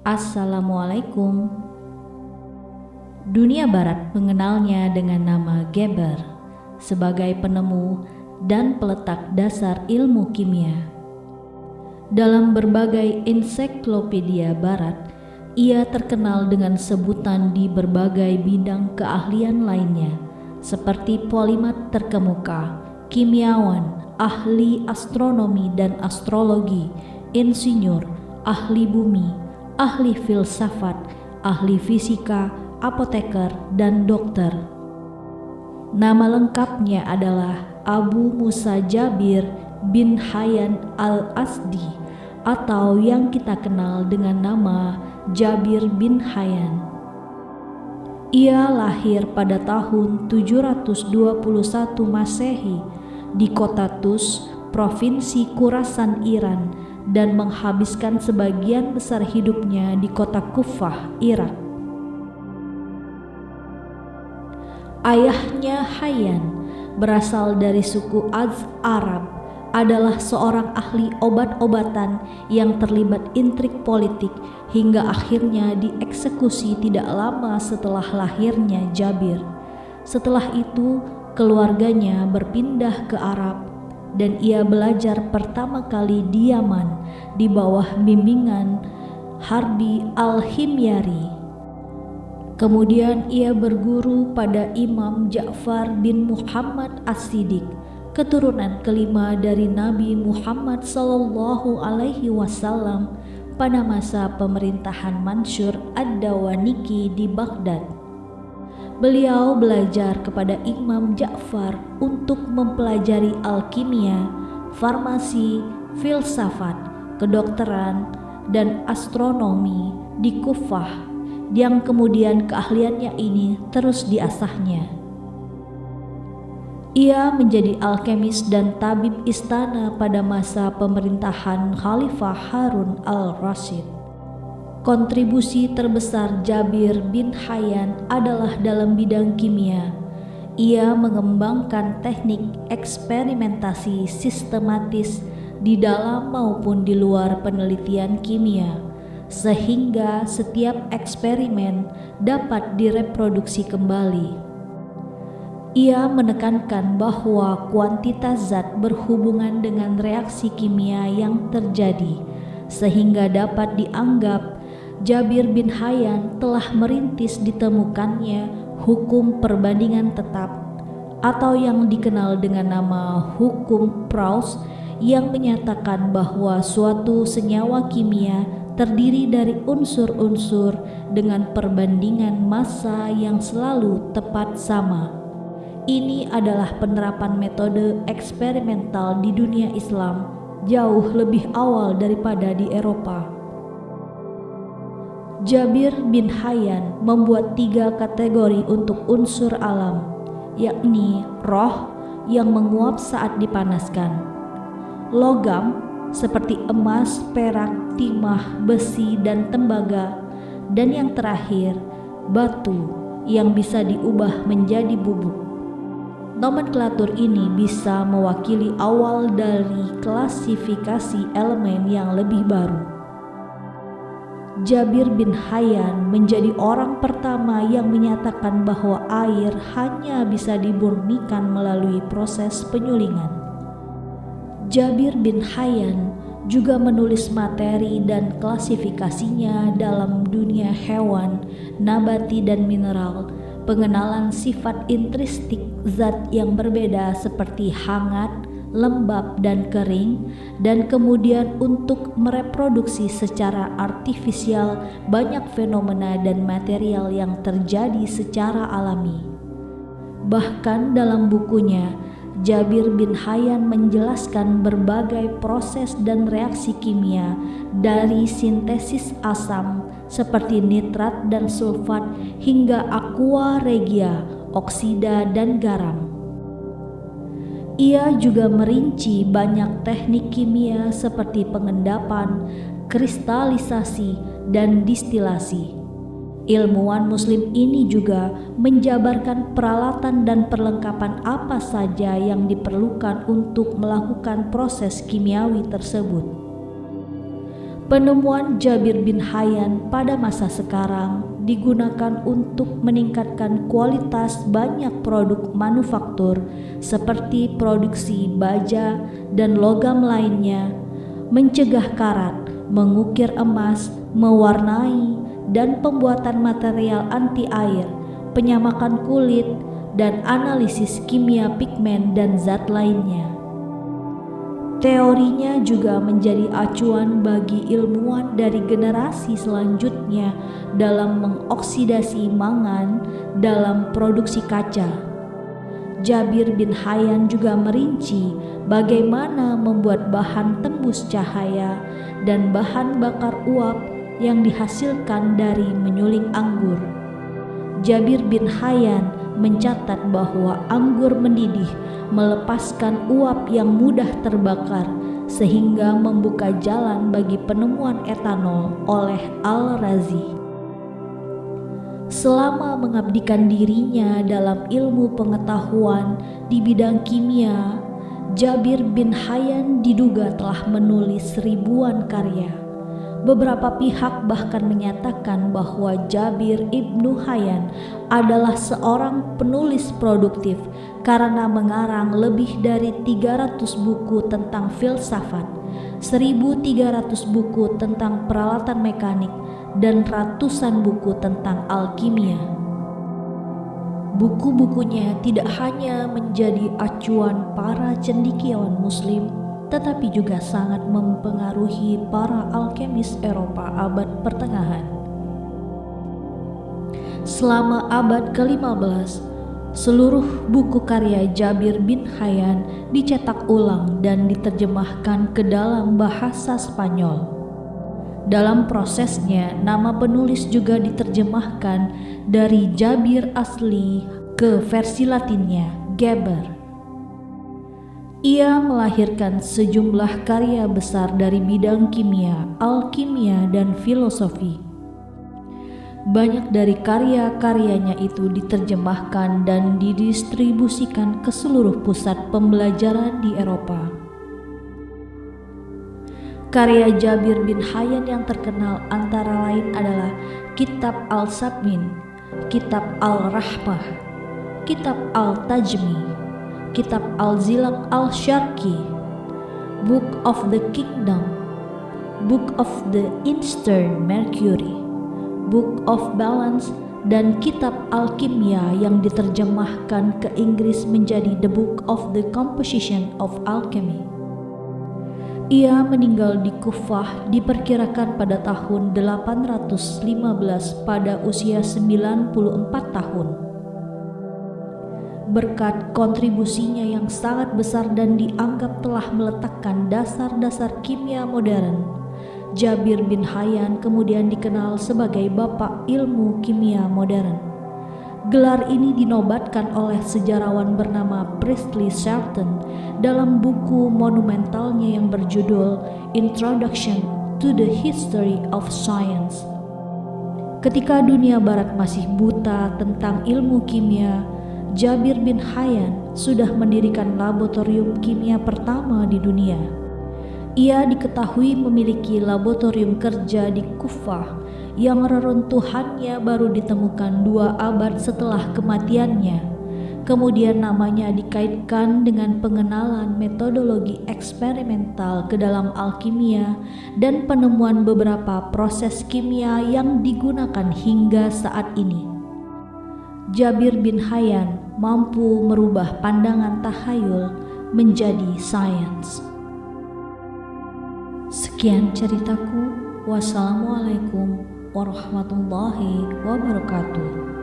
Assalamualaikum. Dunia Barat mengenalnya dengan nama Geber sebagai penemu dan peletak dasar ilmu kimia. Dalam berbagai ensiklopedia Barat, ia terkenal dengan sebutan di berbagai bidang keahlian lainnya, seperti polimat terkemuka, kimiawan, ahli astronomi dan astrologi, insinyur, ahli bumi, ahli filsafat, ahli fisika, apoteker, dan dokter. Nama lengkapnya adalah Abu Musa Jabir bin Hayyan al-Asdi, atau yang kita kenal dengan nama Jabir bin Hayyan. Ia lahir pada tahun 721 Masehi di kota Tus, provinsi Khurasan, Iran, dan menghabiskan sebagian besar hidupnya di kota Kufah, Irak. Ayahnya Hayyan berasal dari suku Az Arab, adalah seorang ahli obat-obatan yang terlibat intrik politik hingga akhirnya dieksekusi tidak lama setelah lahirnya Jabir. Setelah itu, keluarganya berpindah ke Arab dan ia belajar pertama kali di Yaman di bawah bimbingan Harbi al-Himyari. Kemudian ia berguru pada Imam Ja'far bin Muhammad As-Siddiq, keturunan kelima dari Nabi Muhammad SAW pada masa pemerintahan Mansur ad-Dawaniki di Baghdad. Beliau belajar kepada Imam Ja'far untuk mempelajari alkimia, farmasi, filsafat, kedokteran, dan astronomi di Kufah, yang kemudian keahliannya ini terus diasahnya. Ia menjadi alkemis dan tabib istana pada masa pemerintahan Khalifah Harun al-Rasyid. Kontribusi terbesar Jabir bin Hayyan adalah dalam bidang kimia. Ia mengembangkan teknik eksperimentasi sistematis di dalam maupun di luar penelitian kimia, sehingga setiap eksperimen dapat direproduksi kembali. Ia menekankan bahwa kuantitas zat berhubungan dengan reaksi kimia yang terjadi, sehingga dapat dianggap Jabir bin Hayyan telah merintis ditemukannya hukum perbandingan tetap, atau yang dikenal dengan nama hukum Proust, yang menyatakan bahwa suatu senyawa kimia terdiri dari unsur-unsur dengan perbandingan massa yang selalu tepat sama. Ini adalah penerapan metode eksperimental di dunia Islam jauh lebih awal daripada di Eropa. Jabir bin Hayyan membuat 3 kategori untuk unsur alam, yakni roh yang menguap saat dipanaskan, logam seperti emas, perak, timah, besi, dan tembaga, dan yang terakhir, batu yang bisa diubah menjadi bubuk. Nomenklatur ini bisa mewakili awal dari klasifikasi elemen yang lebih baru. Jabir bin Hayyan menjadi orang pertama yang menyatakan bahwa air hanya bisa dimurnikan melalui proses penyulingan. Jabir bin Hayyan juga menulis materi dan klasifikasinya dalam dunia hewan, nabati, dan mineral, pengenalan sifat intrinsik zat yang berbeda seperti hangat, lembab, dan kering, dan kemudian untuk mereproduksi secara artifisial banyak fenomena dan material yang terjadi secara alami. Bahkan dalam bukunya, Jabir bin Hayyan menjelaskan berbagai proses dan reaksi kimia dari sintesis asam seperti nitrat dan sulfat hingga aqua regia, oksida, dan garam. Ia juga merinci banyak teknik kimia seperti pengendapan, kristalisasi, dan distilasi. Ilmuwan Muslim ini juga menjabarkan peralatan dan perlengkapan apa saja yang diperlukan untuk melakukan proses kimiawi tersebut. Penemuan Jabir bin Hayyan pada masa sekarang digunakan untuk meningkatkan kualitas banyak produk manufaktur seperti produksi baja dan logam lainnya, mencegah karat, mengukir emas, mewarnai, dan pembuatan material anti air, penyamakan kulit, dan analisis kimia pigmen dan zat lainnya. Teorinya juga menjadi acuan bagi ilmuwan dari generasi selanjutnya dalam mengoksidasi mangan dalam produksi kaca. Jabir bin Hayyan juga merinci bagaimana membuat bahan tembus cahaya dan bahan bakar uap yang dihasilkan dari menyuling anggur. Jabir bin Hayyan mencatat bahwa anggur mendidih melepaskan uap yang mudah terbakar sehingga membuka jalan bagi penemuan etanol oleh Al-Razi. Selama mengabdikan dirinya dalam ilmu pengetahuan di bidang kimia, Jabir bin Hayyan diduga telah menulis ribuan karya. Beberapa pihak bahkan menyatakan bahwa Jabir ibnu Hayyan adalah seorang penulis produktif karena mengarang lebih dari 300 buku tentang filsafat, 1.300 buku tentang peralatan mekanik, dan ratusan buku tentang alkimia. Buku-bukunya tidak hanya menjadi acuan para cendekiawan Muslim, tetapi juga sangat mempengaruhi para alkemis Eropa abad pertengahan. Selama abad ke-15, seluruh buku karya Jabir bin Hayyan dicetak ulang dan diterjemahkan ke dalam bahasa Spanyol. Dalam prosesnya, nama penulis juga diterjemahkan dari Jabir asli ke versi Latinnya, Geber. Ia melahirkan sejumlah karya besar dari bidang kimia, alkimia, dan filosofi. Banyak dari karya-karyanya itu diterjemahkan dan didistribusikan ke seluruh pusat pembelajaran di Eropa. Karya Jabir bin Hayyan yang terkenal antara lain adalah Kitab Al-Sabmin, Kitab Al-Rahmah, Kitab Al-Tajmi, Kitab Al-Zilaq Al-Syarqi, Book of the Kingdom, Book of the Eastern Mercury, Book of Balance, dan Kitab Alkimia yang diterjemahkan ke Inggris menjadi The Book of the Composition of Alchemy. Ia meninggal di Kufah diperkirakan pada tahun 815 pada usia 94 tahun. Berkat kontribusinya yang sangat besar dan dianggap telah meletakkan dasar-dasar kimia modern, Jabir bin Hayyan kemudian dikenal sebagai Bapak Ilmu Kimia Modern. Gelar ini dinobatkan oleh sejarawan bernama Priestley Shelton dalam buku monumentalnya yang berjudul Introduction to the History of Science. Ketika dunia barat masih buta tentang ilmu kimia, Jabir bin Hayyan sudah mendirikan laboratorium kimia pertama di dunia. Ia diketahui memiliki laboratorium kerja di Kufah yang reruntuhannya baru ditemukan 2 abad setelah kematiannya. Kemudian namanya dikaitkan dengan pengenalan metodologi eksperimental ke dalam alkimia dan penemuan beberapa proses kimia yang digunakan hingga saat ini. Jabir bin Hayyan mampu merubah pandangan tahayul menjadi sains. Sekian ceritaku. Wassalamualaikum warahmatullahi wabarakatuh.